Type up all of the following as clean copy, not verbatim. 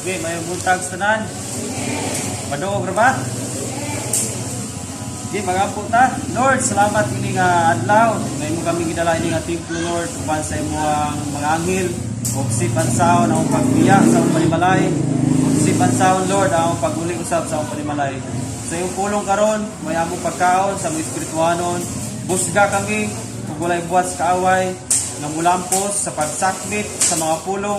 Okay, may buntag sa tanan. Maduog ra ba? Okay, magampo ta. Lord, salamat ini nga adlaw. Ngayon mo kami gidala ini nga templo, Lord, uban sa imong mga anghel. O sipan saon ang pagbiya sa akong panimalay. O sipan saon, Lord, ang paguli usab sa akong panimalay. Sa iyong pulong karon, may among pagkaon sa mga espirituanon. Busga kami, kung walay buhat sa kaaway, nga mulampos sa pagsakmit sa mga pulong,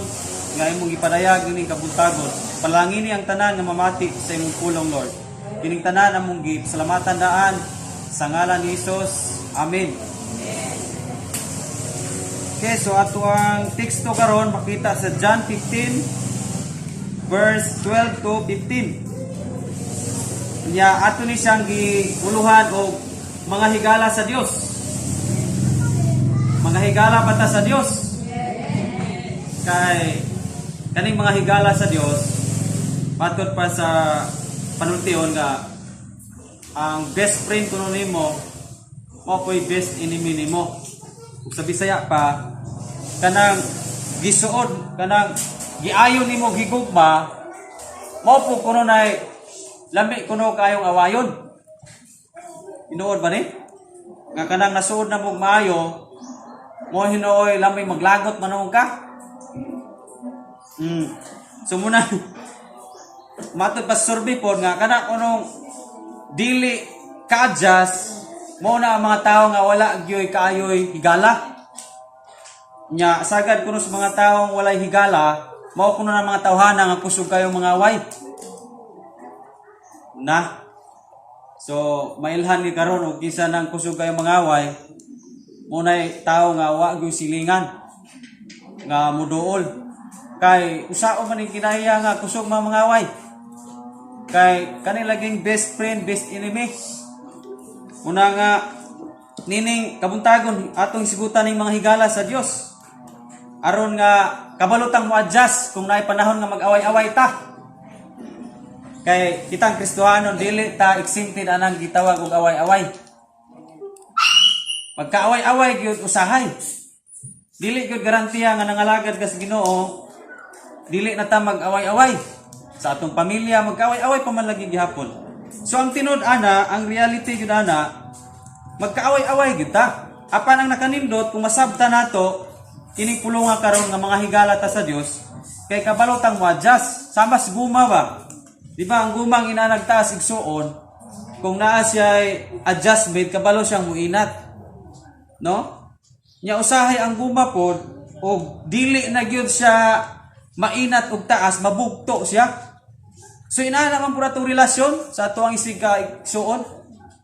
nga imong ipadayag ining kabuntagon. Palangini ang tanan nga mamati sa imong pulong, Lord. Kining tanan among gisalamatan daan sa ngalan ni Hesus. Amen. Okay, so ato ang teksto karon makita sa John 15 verse 12 to 15. Nya ato ni siyang giuluhan og mga higala sa Dios. Mga higala pata sa Dios. Kay kaning mga higala sa Dios patod pa sa panultion nga ang best friend kuno nimo mo ko'y best enemy nimo. Ug sa Bisaya pa kanang gisuod kanang giayon nimo gigugma mo po kuno nay lami kuno kayong awayon. Tinuod ba ni? Nga kanang nasuod na mong maayo, mo hinuoy lamay maglagot manong ka? So muna, matod pa survey po nga, kanang kunong dili ka-adjust, mo na ang mga tao nga wala gyoy kaayoy higala. Nya, sagad kuno sa mga taong walay higala, mao kuno na mga tawhana nga kusog kayo mga away. Na, so, mailhan ni karon og kisa nang kusog kayo mga away, munay tao nga wa gyud silingan nga muduol. Kay usao man ning kinahiya nga kusog mga away. Kay kani laging best friend, best enemy. Una nga nining kabuntagon atong sigutan ning mga higala sa Dios. Aron nga kabalutang mo adjust kung naay panahon nga mag-away-away ta. Kay kitang Kristohanon dili ta exempted anang gitawag og away-away. Magkaaway-away gyud usahay. Dili gyud garantiya nga nangalagad ka sa Ginoo, dili na ta mag-away-away. Sa atong pamilya magkaaway-away pa man lagi gihapon. So ang tinud ana, ang reality gyud ana, magkaaway-away gyud ta. Apan ang nakanindot kung masabta nato kining pulonga karon nga mga higala ta sa Dios, kay kabalotang mo adjust. Samas guma ba? Di ba ang gumang inanagtaas igsuon, kung naa siya adjustment, kabalo siyang muinat. No? Nya usahay ang guma pod, o dili na gyud siya mainat og taas, mabugto siya. So ina naman pura tong relasyon sa ato ang isig ka igsuon.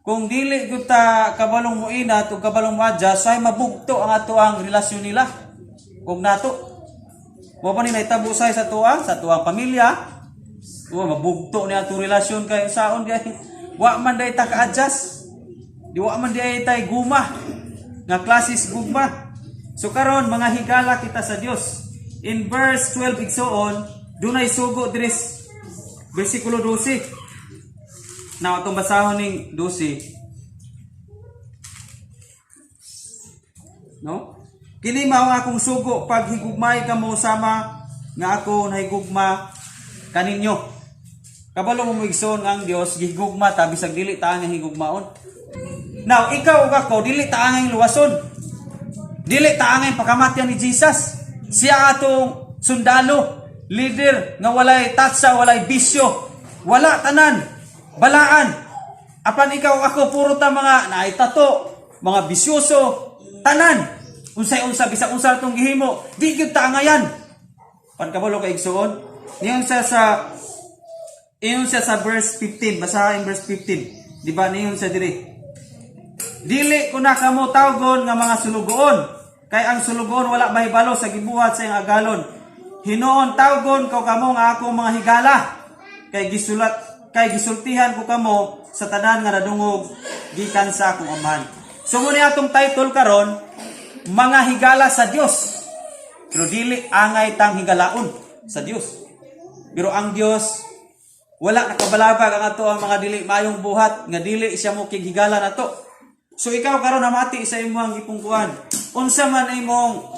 Kung dili gyud ta kabalong muinat o kabalong ma-adjust, ay mabugto ang ato ang relasyon nila. Kung nato, mo pa ni naitabo sa tuang pamilya. Mabugto niya itong relasyon kayo saon kay wa man day ta ka-adjust, di wa man day tay guma nga klasis gugma. So karon mga higala kita sa Dios, in verse 12 igsoon dunay sugo dres bersikulo 12. Now atong basahon ning 12, no? Kini mao nga akong sugo pag higugmay kamo sama nga ako nahigugma kaninyo. Kabalo mo igsoon ang Dios gihigugma ta bisag dili ta ang higugmaon. Now ikaw ug ako dili ta ang luwason. Dili ta ang pakamatyan ni Jesus. Siya atong sundalo, leader nga walay tatsa, walay bisyo, wala tanan, balaan. Apan ikaw ug ako puro ta mga naay tato, mga bisyoso, tanan. Unsay-unsa bisag unsa atong gihimo, di gyud ta angayan. Pan kabalo kay igsoon. Niyon siya sa verse 15, basahin verse 15. Di ba niyon sa diri? Dili ko na kamo tawgon nga mga sulugoon, kay ang sulugoon wala mahibalo sa gibuhat sa iyang agalon. Hinuon tawgon ko kamo nga akong mga higala, kay gisultihan ko kamo sa tanan nga nadungog gikan sa akong amahan. So muni atong title karon, mga higala sa Dios. Pero dili angay tang higalaon sa Dios. Pero ang Dios wala nakabalabag ang ato ang mga dili mayong buhat nga dili siya mo kighigala nato. So ikaw karon namati sa imong gipungkuan. Unsa man imong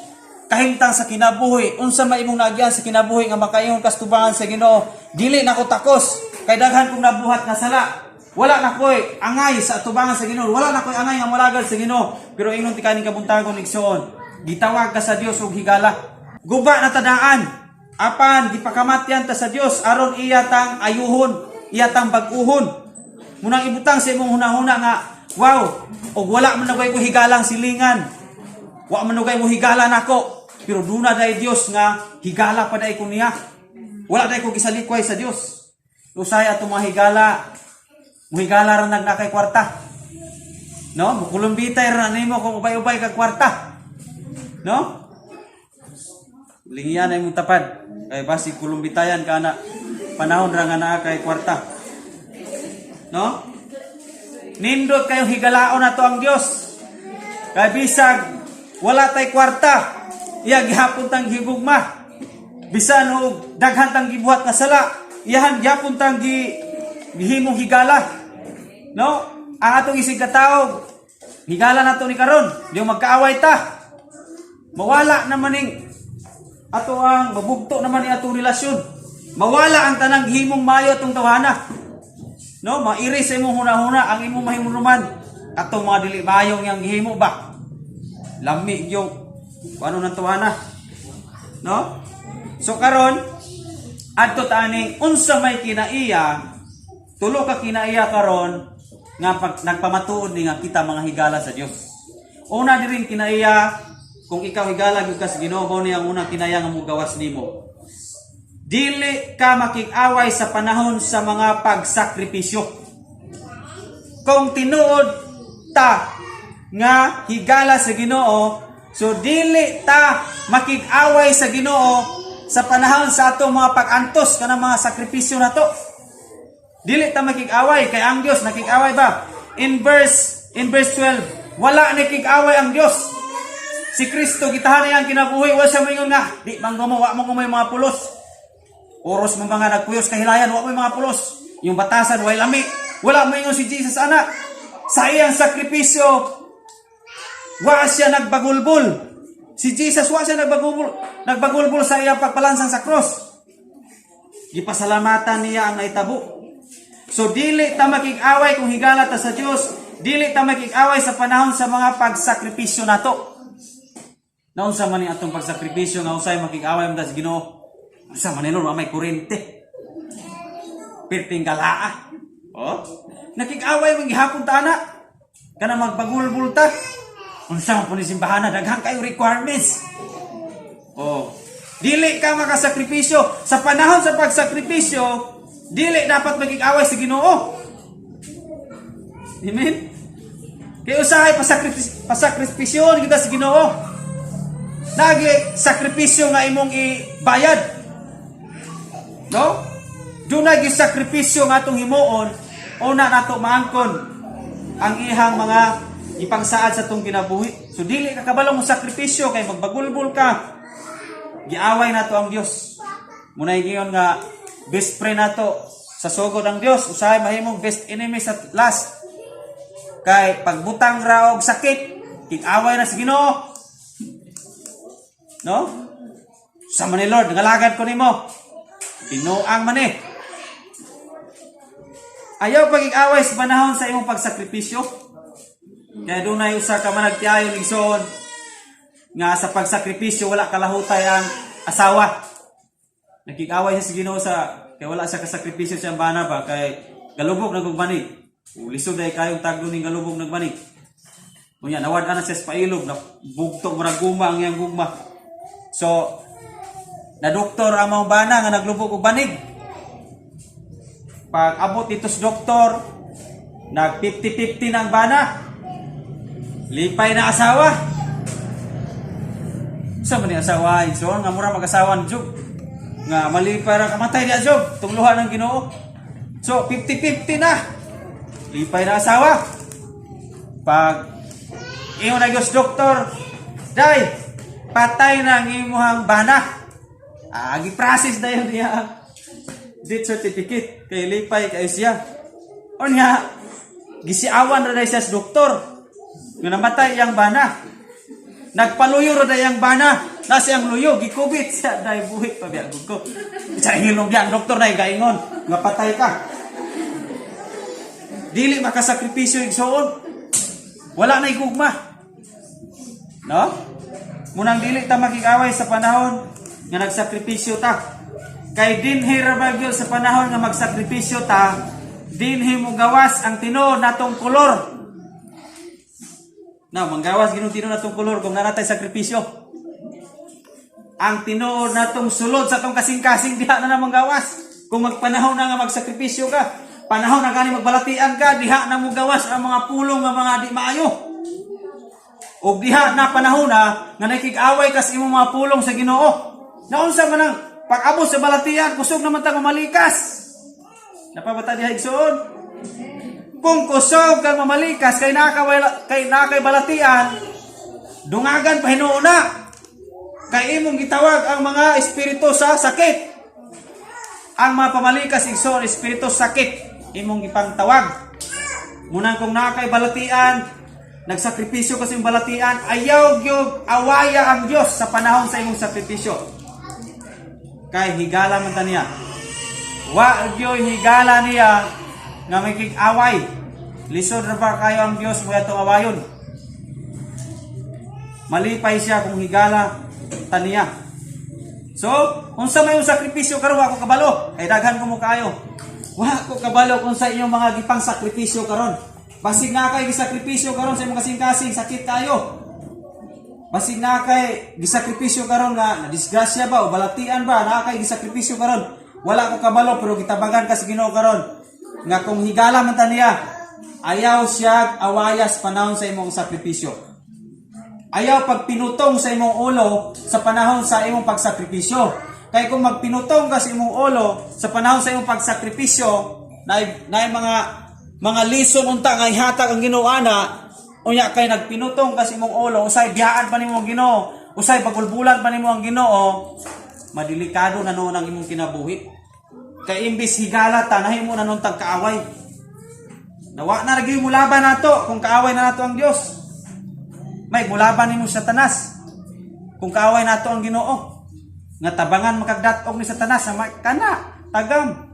kahimtang sa kinabuhi, unsa may imong naagyan sa kinabuhi nga makaingon kas tubangan sa Ginoo, dili na ko takos kay daghan kong nabuhat nga sala. Wala na ko'y angay sa tubangan sa Ginoo. Wala na ko'y angay nga malagad sa Ginoo. Pero ingon ti kaning kabuntagon igsoon, gitawag ka sa Dios og higala. Guba na tadaan. Apan gipakamatyan ta sa Dios aron iya tang ayuhon, iya tang bag-uhon. Munang ibutang sa imong hunahuna nga, wow, og wala man nagay ko higalang silingan. Wa man nagay mo higala nako. Pero duna day Dios nga higala pa day ko niya. Wala day ko gisalikway sa Dios. Usay ato mga higala. Muhigala rin nagnakay kwarta. No? Mukulumbitay rin nimo kung ubay-ubay kag kwarta. No? Lingiyan ay mong tapad. Kaya basi kulumbitayan ka na panahon ra nga naa kay kwarta. No? Nindot kayong higalaon na to ang Dios. Kaya bisag wala tay kwarta. Iya gihapon tang gigugma. Bisan og daghan tang gibuhat nga sala. Iyahan gihapon tang gihimong higala. No? Ang atong isig kataog, higala na to ni karon. Di magkaaway ta. Mawala naman ning ato ang mabugto naman ni atong relasyon. Mawala ang tanang himong mayo atong tawhana. No? Mairis sa imong hunahuna ang imong mahimunuman. Atong mga dili mayong yang gihimo ba? Lami yung ano nang tawhana. No? So karon adto taning unsa may kinaiya, tulo ka kinaiya karon nga nagpamatuod ni nga kita mga higala sa Dios. Una dirin kinaiya kung ikaw higala gyud ka sa Ginoo, mao ni ang unang kinaiya nga mogawas nimo. Dili ka makig-away sa panahon sa mga pagsakripisyo. Kung tinuod ta nga higala sa Ginoo, so dili ta makig-away sa Ginoo sa panahon sa atong mga pag-antos kanang mga sakripisyo nato. Dili ta makig-away kay ang Dios nakig-away ba? In verse 12, wala nakig-away ang Dios. Si Kristo gitahan niya ang kinabuhi, wa siya moingon nga, di man gumawa mo may mga pulos. Oros mo mga nagpuyos kahilayan, wa may mga pulos. Yung batasan way lami. Wala moingon si Jesus ana. Sa iyang sakripisyo, wa siya nagbagulbol. Si Jesus wa siya nagbagulbol sa iyang pagpalansang sa cross. Gipasalamatan niya ang naitabo. So dili ta makig-away kung higala ta sa Dios, dili ta makig-away sa panahon sa mga pagsakripisyo nato. Naunsa man ni atong pagsakripisyo nga usay makig-away man ta sa Ginoo. Unsa man ni Lord may kurente. Pirting galaa. Oh, nakig-away man gihapon ta ana. Kana magbagulbul ta. Unsa man po ni simbahan daghan kayo requirements. Oh, dili ka makasakripisyo sa panahon sa pagsakripisyo. Dili dapat magig-away sa Ginoo. Amen. Kay usahay pasakripisyon kita sa Ginoo. Nagi sakripisyo nga imong ibayad. No? Dunay gi sakripisyo nga atong himuon, una nato maangkon ang ihang mga ipangsaad sa atong kinabuhi. So dili ka kabalo mo sakripisyo kay magbagulbul ka. Giaway nato ang Dios. Munay giyon nga best friend nato sa sugod ang Dios, usahay mahimong best enemy sa last. Kay pagbutang ra og sakit, ig-away na sa Ginoo. No? Sa man ni Lord, ngalagad ko nimo. Tinuang man eh. Ayaw pag-ig-away sa panahon sa imong pagsakripisyo. Kaya dunay usa ka man nagtiayon igsoon nga sa pagsakripisyo wala kalahutay ang asawa. Nakig-away siya sa Ginoo sa kay wala siya kasakripisyo siyang bana ba kay galubog nagugbanig. Lisod ay kayong tagdo ning galubog nagbanig. Unya nawad ana siya sa pailog na bugtong murag guma ang iyang gugma. So na doktor ang mga bana nga naglubog og banig. Pag abot dito sa doktor, nag 50-50 na ang bana. Lipay na asawa. Sa man ni asawa, so nga mura mag-asawa jud. Nga malipay ra kamatay di jud, tungluhan ng Ginoo. So 50-50 na. Lipay na asawa. Pag ingon na Diyos doktor, day, patay na ang imuhang bana. Gi-process na yun niya death certificate kay lipay kay siya. O nga, gisiawan na siya sa doktor nga namatay ang bana. Nagpaluyo ra yang bana, Na siyang luyo, gikubit siya, dahil buhit pa biya ko. Sa ingilong biya, doktor na igaingon, nga patay ka. Dili makasakripisyo igsoon. Wala na igugma. No? Munang dili ta makig-away sa panahon nga nagsakripisyo ta. Kay dinhi ra bagyo sa panahon nga magsakripisyo ta, dinhi mo gawas ang tinuod natong kolor. Manggawas ginung tinuod natong kolor kung naratay sakripisyo. Ang tinuod natong sulod sa tong kasing-kasing diha na manggawas. Kung magpanahon na nga magsakripisyo ka, panahon na gani magbalatian ka, diha na mo gawas ang mga pulong nga mga di maayo. O diha na panahon na nga nakig-away ka sa imong mga pulong sa Ginoo. Naunsa man ang pag-abot sa balatian, kusog naman ta mamalikas. Napabata diha igsoon. Kung kusog kang mamalikas kay nakay balatian, dungagan pa hinuuna. Kay imong gitawag ang mga espiritu sa sakit. Ang mga pamalikas igsoon espiritu sakit imong ipangtawag. Munang kung nakay balatian, nagsakripisyo kasi yung balatian, ayaw gyud awaya ang Dios sa panahon sa imong sakripisyo. Kay higala man ta niya. Wa gyud higala niya nga may kig-away. Lisod ra ba kayo ang Dios mo atong awayon? Malipay siya kung higala taniya. So, unsa may sakripisyo karon wa ko kabalo? Ay daghan ko mo kayo. Wa ko kabalo kung sa inyong mga gipang sakripisyo karon. Basig na kay gisakripisyo karon sa imong kasing-kasing sakit kayo. Basig na kay gisakripisyo karon nga nadisgrasya ba o balatian ba na kay gisakripisyo karon. Wala ko kabalo pero gitabagan ka sa Ginoo karon nga kung higala man ta niya, ayaw siya awayas panahon sa imong sakripisyo. Ayaw pagpinutong sa imong ulo sa panahon sa imong pagsakripisyo. Kay kung magpinutong ka sa imong ulo sa panahon sa imong pagsakripisyo, na mga lison unta nga ihatag ang Ginoo ana, unya kay nagpinutong ka sa imong ulo, usay biyaan pa nimo ang Ginoo, usay pagulbulan pa nimo ang Ginoo, madelikado na noon ang imong kinabuhi. Kay imbis higala ta nahimo na nun tag kaaway. Nawa na lagi mo laban nato kung kaaway na nato ang Dios. May mulaban nimo sa Satanas. Kung kaaway nato ang Ginoo. Nga tabangan makagdatog ni Satanas sa kana tagam.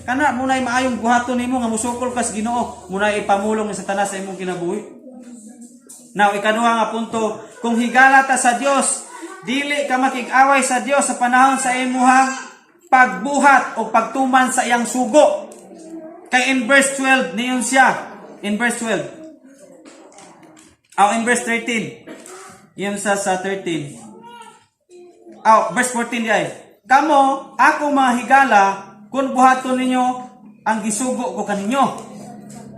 Kana munay maayong buhaton nimo nga musukol ka sa Ginoo, munay ipamulong ni Satanas sa imong kinabuhi. Now ikaduha nga punto, kung higala ta sa Dios, dili ka makig-away sa Dios sa panahon sa imuhang pagbuhat o pagtuman sa iyang sugo. Kay in verse 12 niyon siya. In verse 12. In verse 13. Yun sa 13. Verse 14 diay. Kamo, ako mga higala, kung buhaton ninyo ang gisugo ko kaninyo.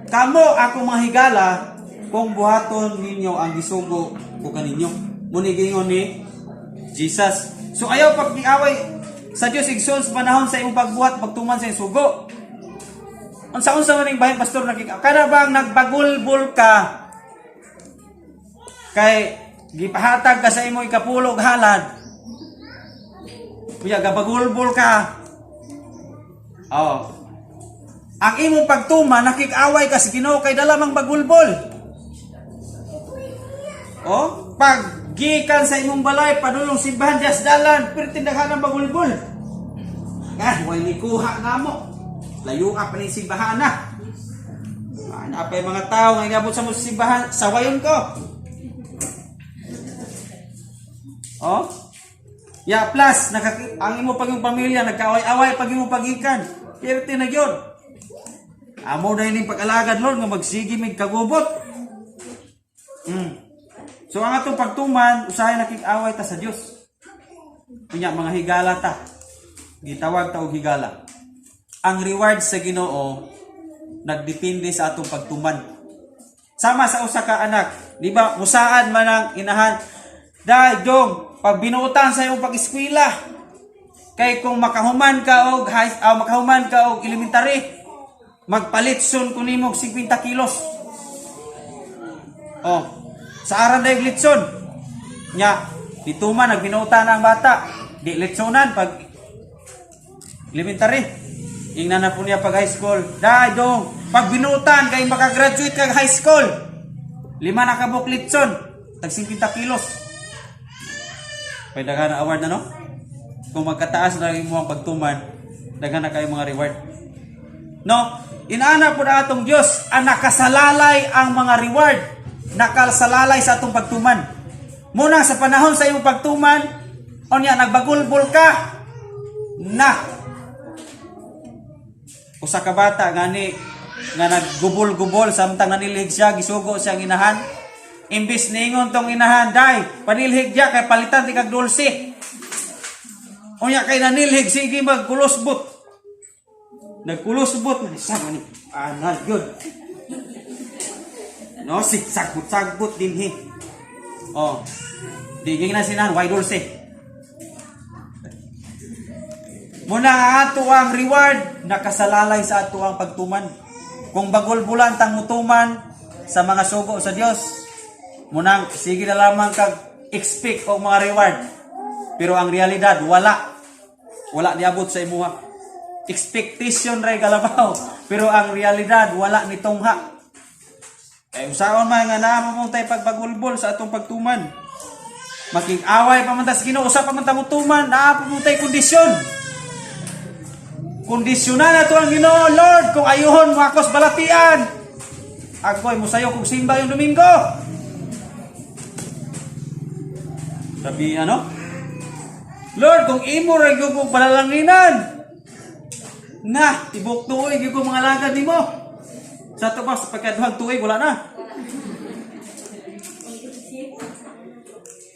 Kamo, ako mga higala, kung buhaton ninyo ang gisugo ko kaninyo. Munigingon ni Jesus. So ayaw pag-iaway sa Dios igsoon sa panahon sa imong pagbuhat pagtuman sa imong sugo. Unsa man ning bahin pastor kada bang nagbagulbul ka kay gipahatag ka sa imong ikapulog halad. Kuya gabagulbul ka. Ang imong pagtuman nakik-away ka sa Ginoo kay dala mang bagulbol. Pag gikan sa imong balay padulong simbahan dias dalan pero tindahan ang bagulbol. Way ni kuha na mo. Layo ka pa ning simbahan na. Napay mga tao nga inabot sa mo simbahan, sawayon ko. Plus ang imo paging pamilya nagkaaway-away pag imo pagikan. Pirti na gyud. Amo na ining pag-alagad Lord nga magsigi mig kagubot. So ang atong pagtuman, usahay nakik-away ta sa Dios. Kunya mga higala ta. Gitawag ta og higala. Ang reward sa Ginoo nagdepende sa atong pagtuman. Sama sa usa ka anak, di ba? Musaan man ang inahan. Dahil dong pag binuutan sa imong pag-eskwela, kay kung makahuman ka og elementary, magpalitson ko nimo og 50 kilos. Sa aran dayog litson. Nya, dituman nagbinuutan ang bata. Di litsonan pag elementary. Ingnan na po niya pag high school. Dahil dong, pag binuutan kay makagraduate kag high school, 5 na kabuk litson, tag 50 kilos. Kay daghan na award na no? Kung magkataas na imo ang pagtuman, daghan na kayo mga reward. No? Inaana po na atong Diyos ang nakasalalay ang mga reward. Nakasalalay sa atong pagtuman. Muna sa panahon sa iyong pagtuman, onya nagbagulbol ka na usa ka bata gani nga naggubol-gubol samtang nanilhig siya, gisugo siyang inahan. Imbis ningon tong inahan, day, panilhig diya kay palitan ti kag dulce. Onya kay nanilhig sige magkulusbot. Nagkulusbot na sa ni anal yun. No, si sagbot din Oh. Diging na sinahan, why dulce? Muna ato ang reward, nakasalalay sa ato ang pagtuman. Kung bagol-bulan tang mutuman sa mga sugo sa Dios, munang sige na lamang kag expect og mga reward. Pero ang realidad wala niabot sa imuha. Expectation ray galabaw, pero ang realidad wala nitongha. Kay usaon man nga naa mo tay pagbagulbol sa atong pagtuman. Makig-away pa man ta sa Ginoo, usa pa man ta mutuman, naa pa mo tay kondisyon. Kondisyonan na to ang Ginoo, Lord, kung ayuhon mo akos balatian. Ako'y musayo kong simba yung Domingo. Sabi Lord, kung imo ray kong palalanginan, na, tibok tuig yung mga lagad ni mo. Sa ito ba, sa pagkaduhang tuig, wala na.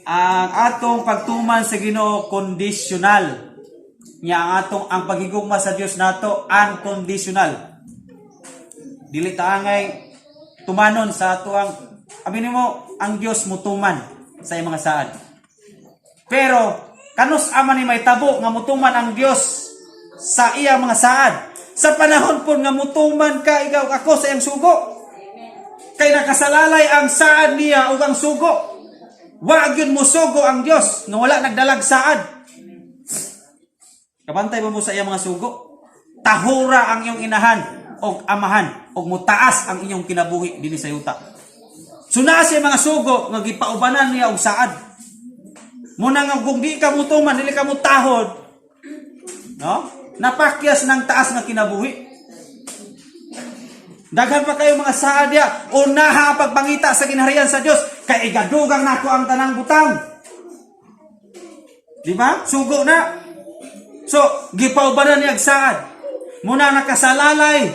Ang atong pagtuman sa Ginoo conditional. Nya ang pagigugma sa Dios nato unconditional. Dili ta angay tumanon sa ato aminin mo ang Dios mutuman sa iyang mga saad. Pero kanus aman ni may tabo nga mutuman ang Dios sa iyang mga saad. Sa panahon po nga mutuman ka ikaw ako sa iyang sugo. Kay nakasalalay ang saad niya ug ang sugo. Wa gyud mo sugo ang Dios nga wala nagdalag saad. Kabantay mo sa iyang mga sugo. Tahura ang iyong inahan og amahan og mutaas ang inyong kinabuhi dinhi sa yuta. Suna siya mga sugo nga gipaubanan niya og saad. Muna nga kung di ka mutuman, dili ka mutahod. No? Napakyas ng taas nga kinabuhi. Daghan pa kayo mga saad ya, unaha pagpangita sa kinaharian sa Dios, kay igadugang nako ang tanang butang. Di ba? Sugo na. So, gipaubanan niya saad. Muna nakasalalay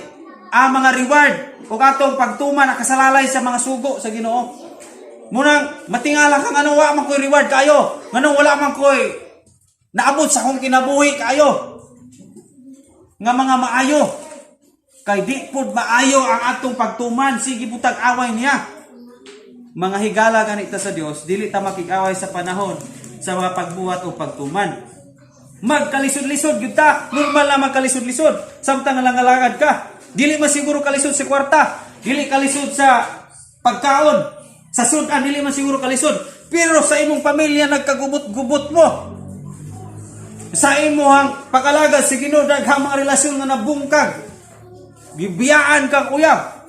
ang mga reward ug atong pagtuman nakasalalay sa mga sugo sa Ginoo. Muna matingala kang wa man koy reward kayo, nganong wala man koy naabot sa akong kinabuhi kayo. Nga mga maayo, kay di pud maayo ang atong pagtuman, sige butag away niya. Mga higala ganita sa Dios, dili ta makig-away sa panahon sa mga pagbuhat o pagtuman. Magkalisod-lisod gyud ta, normal na magkalisod-lisod. Samtang nalangalagad ka, dili masiguro kalisod sa kwarta, dili kalisod sa pagkaon, sa sudan dili masiguro kalisod. Pero sa imong pamilya nagkagubot-gubot mo. Sa imuhang pakalagad sa Ginoo daghang mga relasyon nga nabungkag. Gibiyaan ka kuya.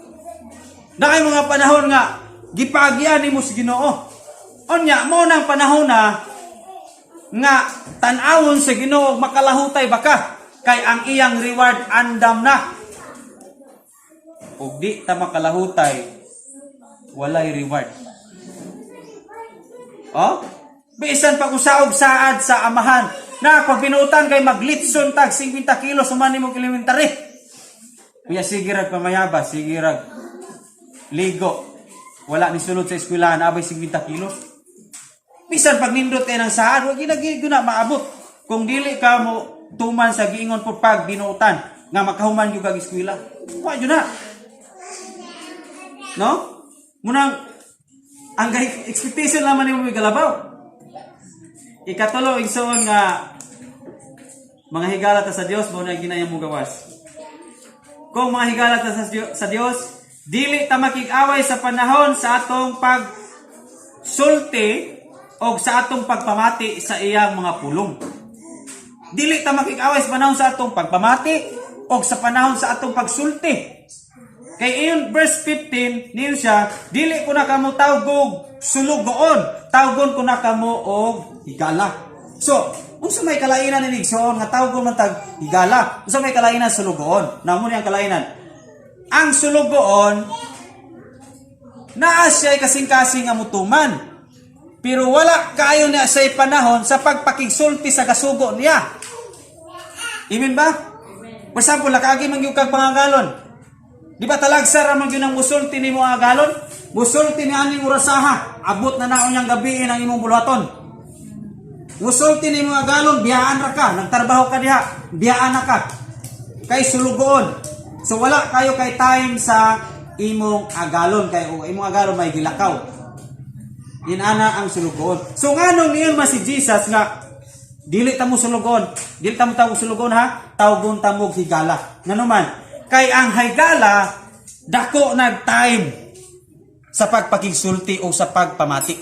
Nakay mga panahon nga gipagyan nimo sa Ginoo. Onya mo nang panahon na nga tan-awon sa Ginoo makalahutay baka kay ang iyang reward andam na. Ug di ta makalahutay walay reward. Oh? Bisan pag usaog saad sa amahan na pag binuutan kay maglitson tag 50 kilos human nimo kilometro. Kuya sige rag pamayaba, sige rag ligo. Wala ni sulod sa eskwelahan abay 50 kilos. Bisan pag nindot kay ng saad, wag ginagid na maabot. Kung dili ka mo tuman sa giingon po pag binuutan nga makahuman gyud kag eskwela. Wa gyud na. No? Munang ang expectation lamang nimo galabaw. Ikatulo, igsoon nga mga higala ta sa Dios mo na ginayang mo gawas. Kung mga higala ta sa Dios, dili ta makig-away sa panahon sa atong pagsulti o sa atong pagpamati sa iyang mga pulong. Dili ta makig-away sa panahon sa atong pagpamati o sa panahon sa atong pagsulti. Kay iyon verse 15 niyo siya, dili ko na kamo tawgog sulugoon, tawgon ko na kamo og higala. So, unsa may kalainan ni igsoon nga tawgon man tag higala? Unsa may kalainan sulugoon? Namo ni ang kalainan. Ang sulugoon naa siya kasing-kasing nga mutuman. Pero wala kaayo na sa panahon sa pagpakigsulti sa kasugo niya. Amen ba? For example, lakagi man gyud kag pangagalon. Di ba talagsa ra man gyud ang musulti nimo ang agalon? Musulti ni aning urasaha, abot na naon yang gabi ang imong buluhaton. Musulti nimo ang agalon, biyaan ra ka, nagtrabaho ka diha, biyaan na ka. Kay sulugoon. So wala kayo kay time sa imong agalon kay imong agalon may gilakaw. Inana ang sulugoon. So nganong niyon si Jesus nga dili ta mo sulugon. Dili ta mo tawag sulugon ha. Tawgon ta mo higala. Ngano man? Kay ang higala dako nag time sa pagpakigsulti o sa pagpamati.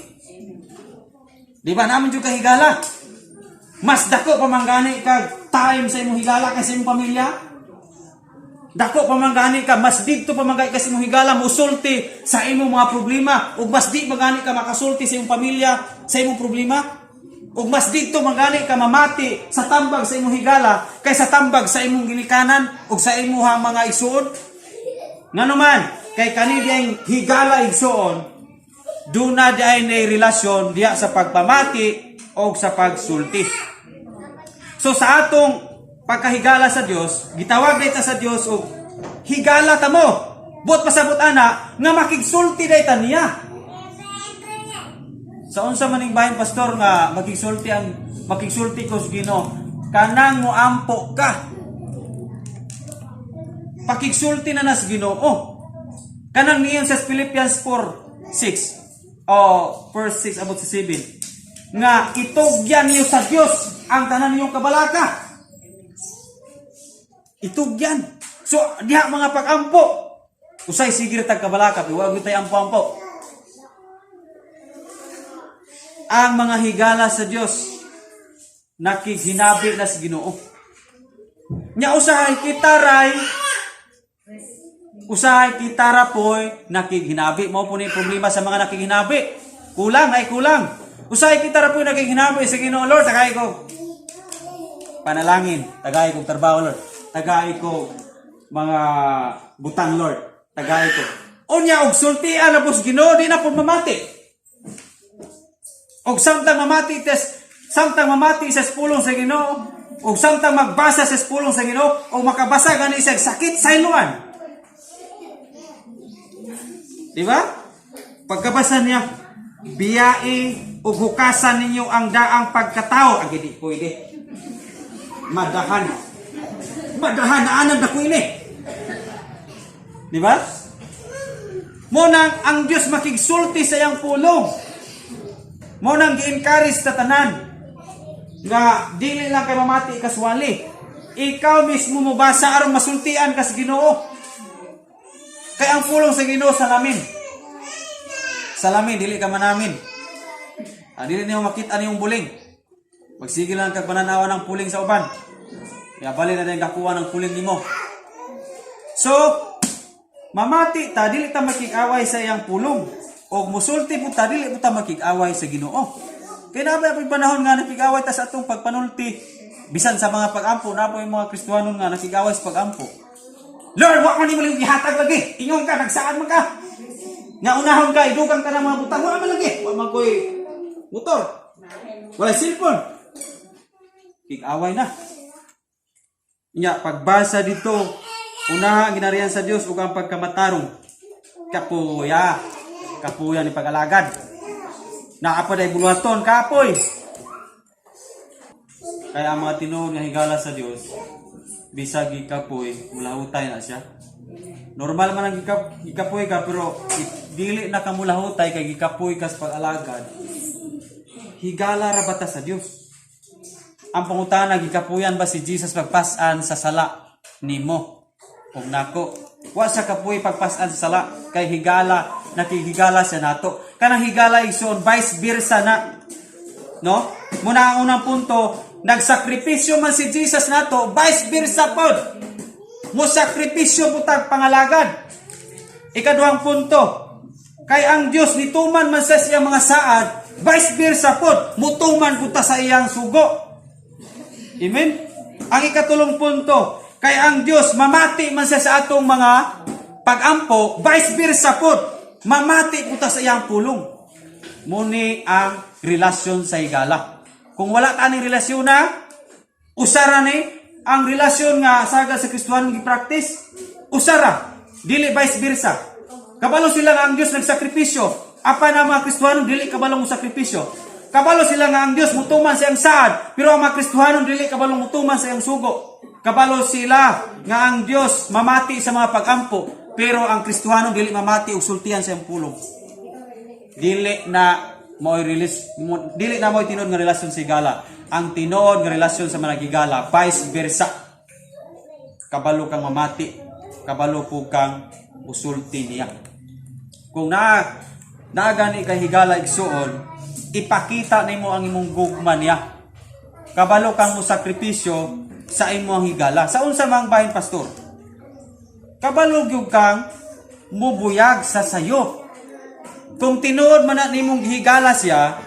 Di ba naman jud ka higala? Mas dako pamanggani kag time sa imong higala kaysa imong pamilya. Dako pamanggani ka mas didto pamanggani ka sa imong higala musulti sa imong mga problema ug mas di magani ka makasulti sa imong pamilya sa imong problema. Ug mas dito magani ka mamati sa tambag sa imong higala kaysa tambag sa imong ginikanan ug sa imong mga igsoon. Ngano man kay kani diyang higala igsoon duna diay nay relasyon diya sa pagpamati o sa pagsulti. So sa atong pagkahigala sa Dios, gitawag dayta sa Dios og higala ta mo. Buot pasabot ana nga makigsulti dayta niya. Sa unsa maning bahin pastor nga makigsulti ko sa Ginoo kanang moampo ka. Pakigsulti na nas Ginoo. Kanang niyon sa Philippians 4:6 o verse 6 abot sa 7 nga itugyan niyo sa Dios ang tanan niyong kabalaka. Itugyan. So diha mga pag-ampo. Usay sige tag kabalaka, pero wag tay ampo-ampo. Ang mga higala sa Dios nakiginabi na sa Ginoo. Nya usahay kita ra poy nakiginabi mo po ni problema sa mga nakiginabi. Kulang. Usahay kita ra poy nakiginabi sa Ginoo, Lord, tagay ko panalangin, tagay ko trabaho, Lord. Tagay ko mga butang, Lord. Tagay ko. Unya og sultian na pos Ginoo di na pud mamati. Og samtang mamati sa espulong sa Ginoo, og samtang magbasa sa espulong sa Ginoo, og makabasa gani sa sakit sa inuan. Di ba? Pagkabasa niya, biyai ug hukasan ninyo ang daang pagkatao. Agi di pwede. Madahan na anang dako ini. Di ba? Munang ang Dios makigsulti sa iyang pulong. Mo nang gi-encourage ta tanan nga dili lang kay mamati kaswali. Ikaw mismo mo basa aron masultian ka sa Ginoo. Kay ang pulong sa Ginoo salamin dili ka manamin. Dili niyo makita niyong buling. Magsige lang kag pananawan ng puling sa uban. Kaya bali na din kakuha ng puling nimo. So mamati ta dili ta makig-away sa iyang pulong. O musulti po ta dili po ta makig-away sa Ginoo. Kaya napoy ang panahon nga nakig-away ta sa atong pagpanulti bisan sa mga pag-ampo napoy mga Kristiyanon nga nakig-away sa pag-ampo. Lord, wa man nimo gihatag lagi. Ingon ka nagsaan man ka. Nga unahon ka idugang ka ng mga butang wa man lagi. Wa man koy motor. Wala cellphone. Kig-away na. Nya pagbasa dito unaha ginarihan sa Dios ug ang pagkamatarong. Kapuya ni pag-alagad. Naapaday buluhaton kapoy. Kaya ang mga tinuod nga higala sa Dios bisag gikapoy mulahutay na siya. Normal man ang gikapoy ka pero dili na ka mulahutay kay gikapoy ka sa pag-alagad. Higala ra bata sa Dios. Ang pangutana gikapuyan ba si Jesus pagpas-an sa sala nimo ug nako? Wa sa kapoy pagpas-an sa sala kay higala nakihigala siya nato. Kanang higala igsoon vice versa na. No? Muna ang unang punto, nagsakripisyo man si Jesus nato, vice versa pod. Mo sakripisyo butag pangalagad. Ikaduhang punto, kay ang Dios nituman man sa siya mga saad Vice versa pod, mutuman punta sa iyang sugo. Amen? Ang ikatulong punto, kay ang Dios mamati man siya sa atong mga pag-ampo, vice versa pod, mamati punta sa iyang pulong. Muni ang relasyon sa higala. Kung wala taning relasyon na, usara ni ang relasyon nga sagad sa Kristohanon gi-practice, usara, dili vice versa. Kabalo sila nga ang Dios nagsakripisyo, apa na mga Kristohanon dili kabalo mo sakripisyo. Kabalo sila nga ang Dios mutuman sa iyang saad, pero ang mga Kristohanon dili kabalo mutuman sa iyang sugo. Kabalo sila nga ang Dios mamati sa mga pag-ampo, pero ang Kristohanon dili mamati og sultihan sa iyang pulong. Dili na mo'y tinuod nga relasyon sa higala. Ang tinuod nga relasyon sa mga higala, vice versa. Kabalo kang mamati, kabalo po kang usulti niya. Kung gani kay higala igsuon, ipakita nimo ang imong gugma niya. Kabalo kang musakripisyo sa imong higala. Sa unsa mang bahin, pastor? Kabalo gyud kang mubuyag sa sayo. Kung tinuod man na nimong higala siya,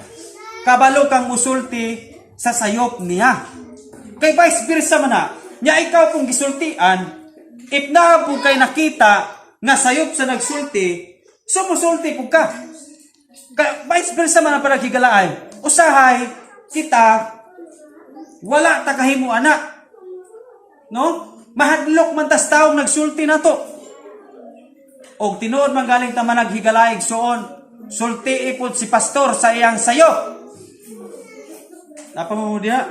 kabalo kang musulti sa sayop niya. Kay vice versa man na, nya ikaw pong gisultian, if na po kay nakita nga sayop sa nagsulti, sumusulti po ka. Kaya vice versa man ang panaghigalaay. Usahay, kita, wala ta kahimo anak. No? Mahadlok man tas taong nagsulti na to. O tinuod man galing ta managhigalaay igsuon, sulti ipod si pastor sa iyang sayop. Apa mo diha?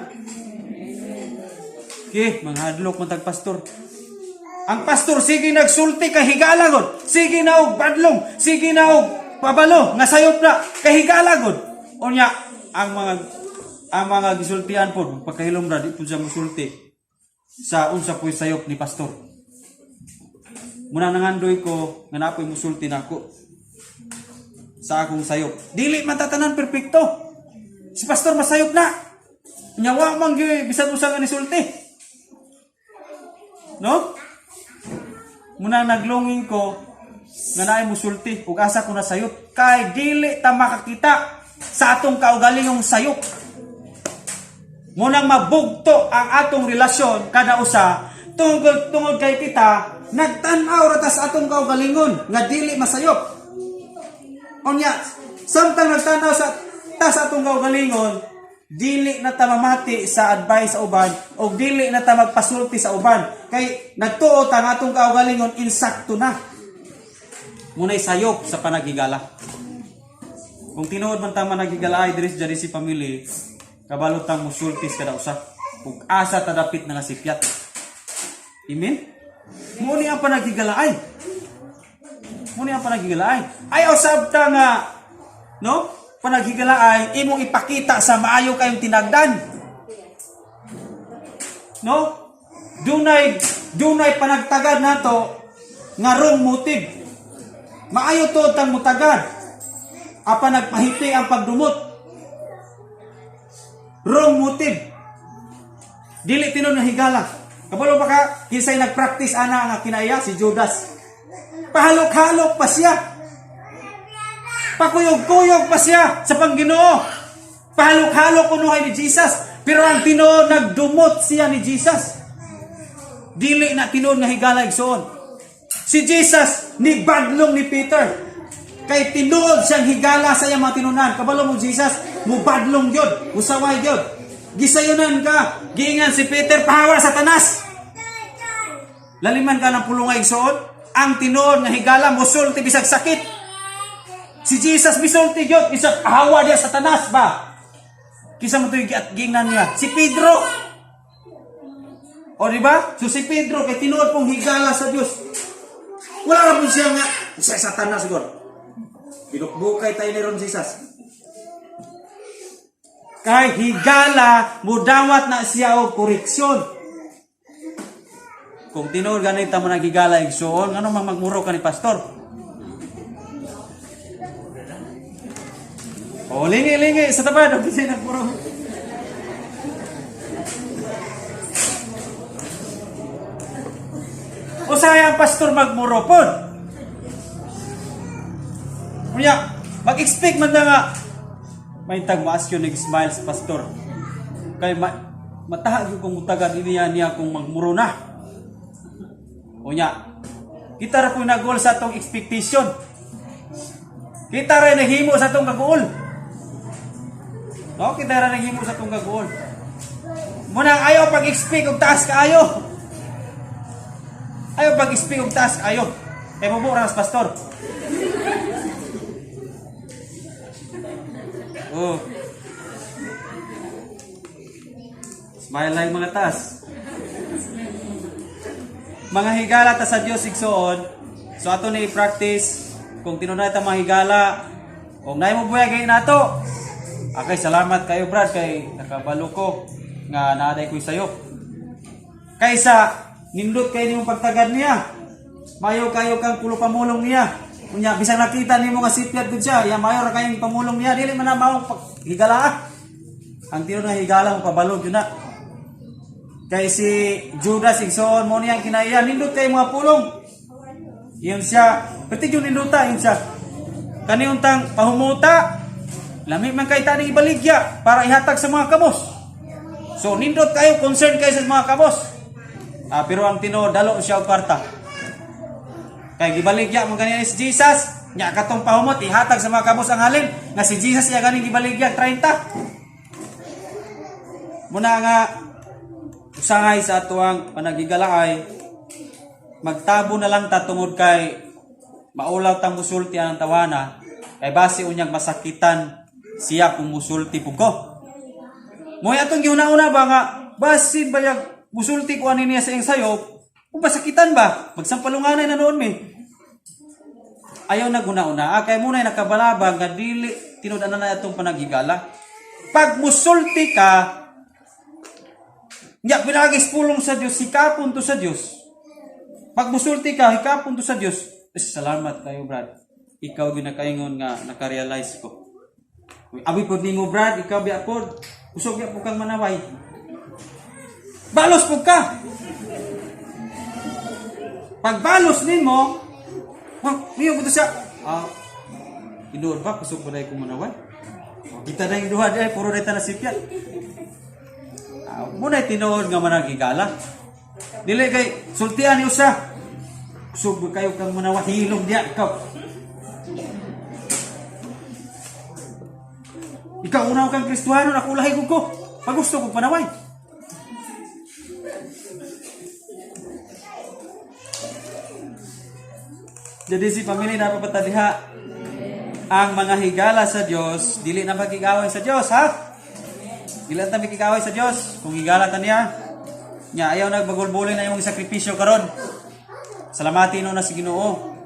Okay, manghadlok man tag pastor. Ang pastor sige nagsulti kay higala gud. Sige na og badlong, sige na og pabalo nga sayop na kay higala gud. Unya ang mga gisultian pod pagkahilom ra di pud siya mosulti sa unsa puy sayop ni pastor. Muna nangandoy ko nga napoy mosulti nako sa akong sayop. Dili man tatanan perpekto. Si pastor masayop na. Nyawa man gyud bisan usa nga nisulti. No? Muna naglonging ko nga naay musulti ug asa ko na sayop kay dili ta makakita sa atong kaugalingong sayop. Munang mabugto ang atong relasyon kada usa tungod kay kita nagtan-aw ra ta sa atong kaugalingon nga dili masayop. Unya, samtang nagtan-aw sa atong kaugalingon, dili na ta mamati sa advice sa uban o dili na ta magpasulti sa uban kay nagtuo ta nga atong kaugalingon insakto na. Munay sayop sa panagigala. Kung tinuod man ta managigala ay diri si family, kabalo tang musultis kada usa ug asa ta dapit na nga sipyat. Amen. Muni ang panagigalaay. Ay usab ta nga no? Panagigalaay imong ipakita sa maayo kayong tinagdan. No? Dunay panagtagad nato nga wrong motive. Maayo to tang mutagad. Apa nagpahiti ang pagdumot. Wrong motive. Dili tinon nga higala. Kabalo ba ka kinsay nagpractice ana nga kinaya si Judas. Pahalok-halok pa siya. Pakuyog-kuyog pa siya sa Panginoon. Pahalok-halok unuhay ni Jesus. Pero ang tinuod nagdumot siya ni Jesus. Dili na tinuod nga higala igsoon. Si Jesus ni badlong ni Peter. Kay tinuod siyang higala sa iyang mga tinunan. Kabalo mo Jesus, mubadlong yun, musaway yun. Gisayunan ka, giingan si Peter, pahawa sa tanas. Laliman ka ng pulungay igsoon. Ang tinuod nga higala, musulti bisag sakit. Si Jesus misulti yun, bisag pahawa dia sa tanas ba? Kisa mo ito at giingnan niya. Si Pedro. O diba? So si Pedro, kay tinuod pong higala sa Diyos. Wala na po siya nga, siya sa tanas siguro. Binukbukay tayo ni Ron Jesus. Kay higala, mudawat na siya o koreksyon. Kung tinuod ganito mo nagigala igsoon, ano mang magmuro ka ni pastor? O, lingi-lingi sa tabad, o kasi nagmuro. O sayang pastor magmuro po. Kaya, mag-expect man na nga, may tag maas yun nag-smile sa pastor. Kay matahag yung kung utagan niya kung magmuro na. O niya, kita ra po nag-goal sa atong expectation. Kita ra naghimo sa atong kag-goal. No, kita ra naghimo sa atong kag-goal. Muna ayaw pag-expect og taas kaayo. Ayaw pag-expect og taas kaayo. Kay mo ra sa pastor. Oh. Smile lang mga taas. Mga higala ta sa Dios igsoon. So ato na i-practice kung tinunay ta mga higala. Kung naay mo buhay kay nato. Okay, salamat kayo Brad kay nakabalo ko nga naaday ko sayo. Kaysa nindot kay nimo pagtagad niya. Mayo kayo kang pulo pamulong niya. Unya bisang nakita nimo nga sipyat gud siya, ya mayo ra kayong pamulong niya, dili man na mao higala. Ang tino na higala mo pabalog yun na. Kay si Judas igsoon mo niya kinaiya nindot kay mga pulong. Yun siya, pati yung ninduta yun siya. Kaniuntang pahumuta, lami man kay taning ibaligya para ihatag sa mga kabos. So nindot kayo, concern kayo sa mga kabos. Pero ang tino dalo siya og kwarta. Kaya gibaligya mo ganyan si Jesus, nya katong pahumot ihatag sa mga kabos ang halin nga si Jesus niya ganing gibaligya 30. Muna nga usangay sa atuang panagigalaay, magtabo na lang ta tungod kay maulaw tang musulti ang tawana, kay base unyang masakitan siya kung musulti pugo. Moy atong giuna-una ba nga basin bayag musulti ko ani niya sa iyang sayop, kung masakitan ba? Magsampalunganay na noon mi. Ayaw na guna-una. Kaya muna yung nakabalabang nga dili tinudanan na itong panagigala. Pag musulti ka, nga pinagis pulong sa Diyos, hikapon to sa Diyos. Pag musulti ka, hikapon to sa Diyos. Salamat kayo, Brad. Ikaw ginakaingon nga nakarealize ko. Abi po ni mo, Brad, ikaw biya po. Usog ya po kang manaway. Balos po ka! Pag balos nimo, miyo po siya. Inuod ba? Kusog po na yung manaway. Kita na yung duha dahil, puro na na sipyan. Muna tinuod nga managigala. Dili kay, sultian niyo siya. Kusog po kayo kang manaway. Hilong diya, ikaw. Ikaw unaw kang Kristuhano, nakulahi ko. Pag gusto ko panaway. Jadi si pamilya dapat patadiha ang mga higala sa Dios, dili na magigaway sa Dios, ha? Dili na magigaway sa Dios kung higala ta niya. Nya ayaw nagbagulbulin na imong sakripisyo karon. Salamati no na si Ginoo.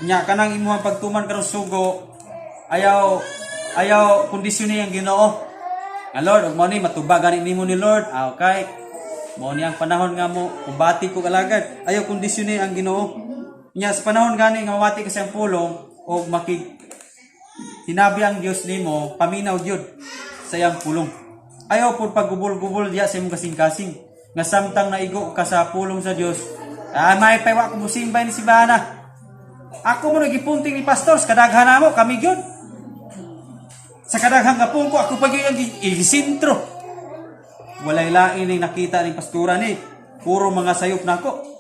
Nya kanang imong pagtuman karon sugo, ayaw kondisyon ang Ginoo. Nga Lord, ug mo ni matubagan nimo ni Lord. Okay. Mo ni ang panahon nga mo kumbati ko kalagad. Ayaw kondisyon ang Ginoo. Nya sa panahon gani nga mawati ka sa pulong o hinabi ang Dios nimo paminaw gyud sa iyang pulong. Ayaw pud paggubol-gubol diya sa imong kasing-kasing nga samtang naigo ka sa pulong sa Dios. May paywa ko musimbay ni si Bana. Ako mo nagipunting ni pastor sa kadaghan namo kami gyud. Sa kadaghan nga pungko ako pa gyud ang isintro. Walay lain ning nakita ni pastora ni puro mga sayop nako.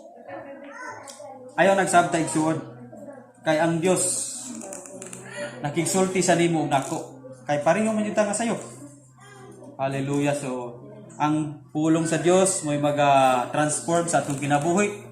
Ayaw nagsabta igsuon. Kay ang Dios nakigsulti sa nimo nako. Kay pareho man jud nga sayo. Hallelujah. So ang pulong sa Dios mo'y maga-transform sa atong kinabuhi.